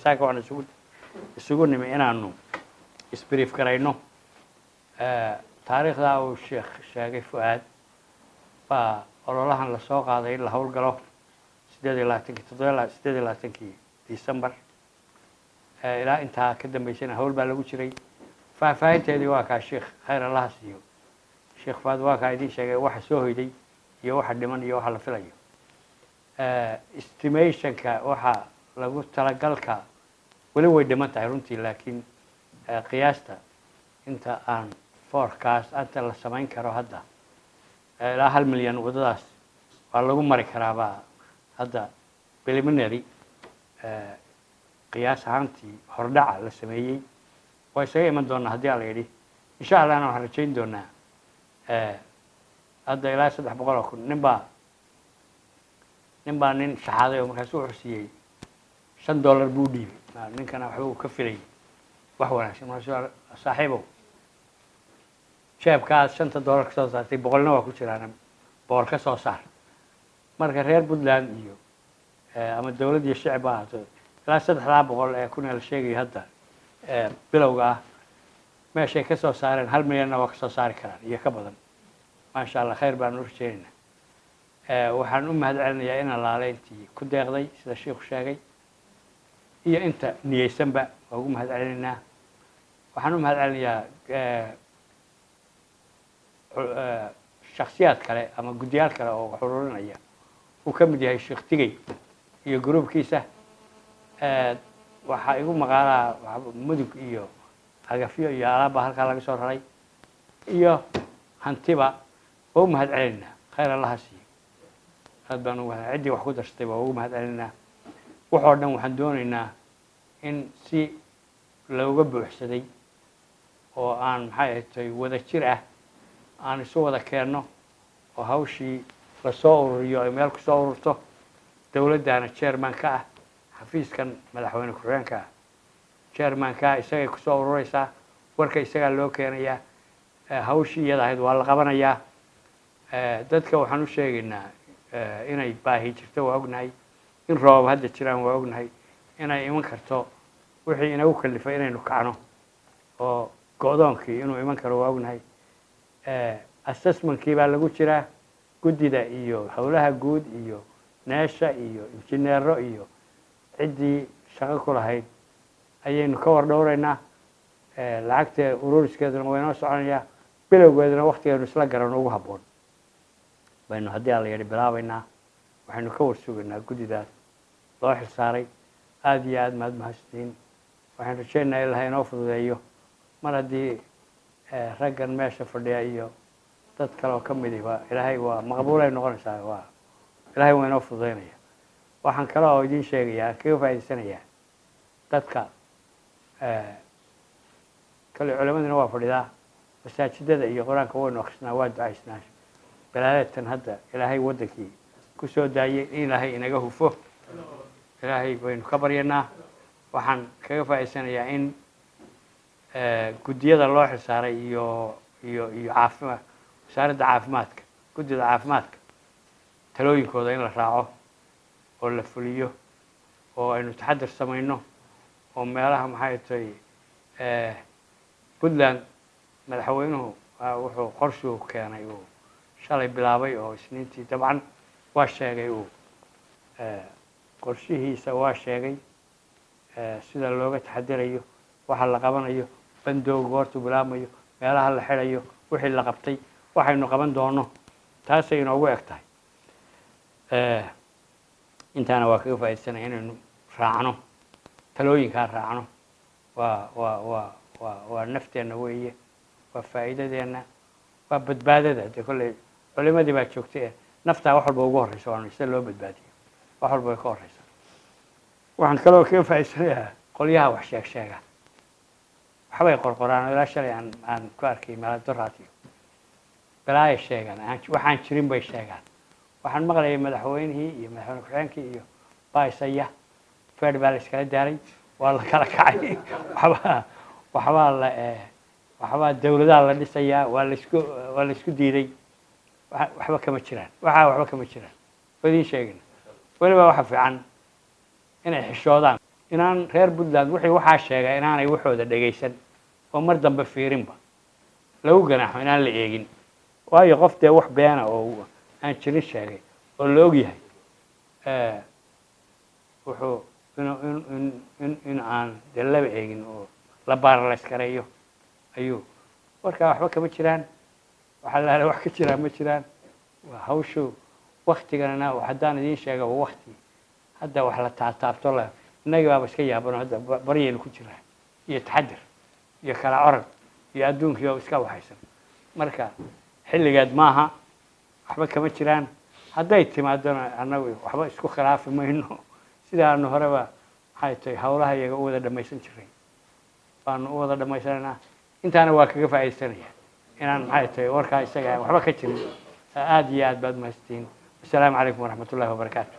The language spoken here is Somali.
saaka waan isugu nimi inaanu isbrief garayno taariikhda uu sheekh sheegay Fuaad baa ololahan la soo qaaday in la hawlgalo 8 December ilaa intaa ka dambeysana hawl baa lagu jiray faahfaahinteedii waa ka sheekh khayr Allah siiyo sheekh Fuaad waa ka idin sheegay waxa soo hoyday iyo waxa dhiman iyo waxa la filayo estimationka waxa lagu talagalka wali way dhiman tahay runtii laakiin qiyaasta inta aan forecast anta la samayn karo hadda ilaa 1 milyan wadadaas waa lagu mari karaa hadda preliminary qiyaas ahaantii hordhaca la sameeyay way isaga iman doonaa haddii la yidhi insha Allah waxaan rajayn doonaa hadda ilaa 300,000 nin shahaado oo markaas uu xusiyay $5 buu dhiibay ninkana waxa uu ka filay wax wanaagsan markaas saaxiibo sheebkaas $5 ka soo saartay boqolna waa ku jiraan boqol ka soo saar marka reer Puntland iyo ama dawladda iyo shacab ahaato ilaa 300,000 ee kuna la sheegay hadda bilowga ah meeshay ka soo saareen 1 milyan waa ka soo saari karaan iyo ka badan ma sha Allah khayr baan u rajaynaynaa waxaan u mahadcelinayaa in laaleyntii ku deeqday sida sheekhu sheegay iyo inta niyeysanba ugu mahadcelinaynaa waxaan u mahadcelinayaa shakhsiyaad kale ama guddiyaal kale oo xuruurinaya uu ka mid yahay sheekh Tigay iyo groupkiisa waxa igu maqaalaa mudug iyo agafyo iyo alaab halka laga soo raray iyo hantiba oo mahadcelinaynaa khayr Allah siiyo hadban cidii wax ku darsatay waa ugu mahadcelinaynaa wuxuu dhan waxaan doonaynaa in si looga buuxsaday oo aan maxay wada jir ah aan isu wada keenno oo hawshii la soo ururiyo ay meel ku soo ururto dawladdaana chairman ka ah xafiiskan madaxweyne ku-xigeenka chairman ka isaga ku soo ururaysa warka isaga loo keenayaa hawshii iyada ahayd waa la qabanayaa dadka waxaan u sheegaynaa inay baahi jirto waa ognahay in roob hadda jiraan waa ognahay inay iman karto wixii inagu kalifay inaynu kacno oo go'doonkii inuu iman karo waa ognahay assessmentkii baa lagu jiraa guddida iyo howlaha guud iyo neesha iyo injineero iyo ciddii shaqo ku lahayd ayaynu ka war dhowraynaa lacagta ururiskeeduna waa inoo soconayaa bilowgeeduna waqtigeenu isla garano ugu habboon baynu haddii alla yidhi bilaabaynaa waxaynu ka war sugaynaa guddidaas loo xilsaaray aad iyo aad mahadsantiin waxaan rajaynayaa ilaahay inoo fududeeyo mar haddii raggan meesha fadhiya iyo dad kale oo ka mid ah ilaahay waa maqbuulay noqonaysaa waa ilaahay waa inoo fududeynaya waxaan kale oo idin sheegayaa kaga faa'iideysanayaa dadka kale culimaduna waa fadhidaa masaajidada iyo quraanka waynu akhrisnaa waa ducaysnaa balaadeetan hadda ilaahay wadankii ku soo daayay in ilaahay inaga hufo ilaahay baynu ka baryanaa waxaan kaga faa'iideysanayaa in guddiyada loo xilsaaray iyo caafimaad wasaaradda caafimaadka guddida caafimaadka talooyinkooda in la raaco oo la fuliyo oo aynu taxaddar samayno oo meelaha maxay tahay Puntland madaxweynuhu wuxuu qorshu keenay oo shalay bilaabay oo isniintii dabcan waa sheegay oo qorshihiisa waa sheegay sida looga taxadirayo waxa la qabanayo bandowga goortu bilaabmayo meelaha la xirayo wixii la qabtay waxaynu qaban doono taasay inoogu eg tahay intaana waa kaga faa'iideysanay inaynu raacno talooyinkaa raacno waa nafteena weeye waa faa'iidadeena waa badbaadada de kolley culimadii baa joogtay naftaa wax walba ugu horreysa waanu sida loo badbaadiyo wax walba way ka horreysa waxaan kaloo kaga faa'iideysanayaa qolyaha wax sheega waxbay qorqoraan ilaa shalay aan ku arkay meelo doraatiyo balaaya sheegaan waxaan jirin bay sheegaan waxaan maqlayay madaxweynihii iyo madaxweyne ku-xigeenkii iyo baisaya feer baa la iskala daaray waa la kala kacay waxbaa dawladaha la dhisayaa waa la isku diiday waxba kama jiraan waxba kama jiraan waa idiin sheegayna weliba waxa fiican inay xishoodaan inaan reer puntland wixii waxaa sheega inaanay waxooda dhegaysan oo mar dambe fiirinba lagu ganaaxo inaan la eegin waayo qof dee wax beena oo aan jirin sheegay oo la og yahay wuxuu in aan dee laba eegin oo la baarlayskareeyo ayuu markaa waxba kama jiraan waxaa laala wax ka jiraan ma jiraan waa hawshu waktiganana haddaan idiin sheega waa wakti hadda wax la taataabto la innagii baaba iska yaabano hadda baryaynu ku jiraa iyo taxadir iyo kala orod iyo adduunkii oo iska waxaysan marka xilligeed maaha waxba kama jiraan hadday timaadona annagu waxba isku khilaafi mayno sidaanu horeba maxay tahay hawlaha iyaga u wada dhammaysan jiray baanu u wada dhammaysanaynaa intaana waa kaga faa'iidaysanaya inaan maxay tahay warkaa isaga waxba ka jirin aad iyo aad baad mahadsantihiin assalaamu calaykum waraxmat ullahi wabarakaatu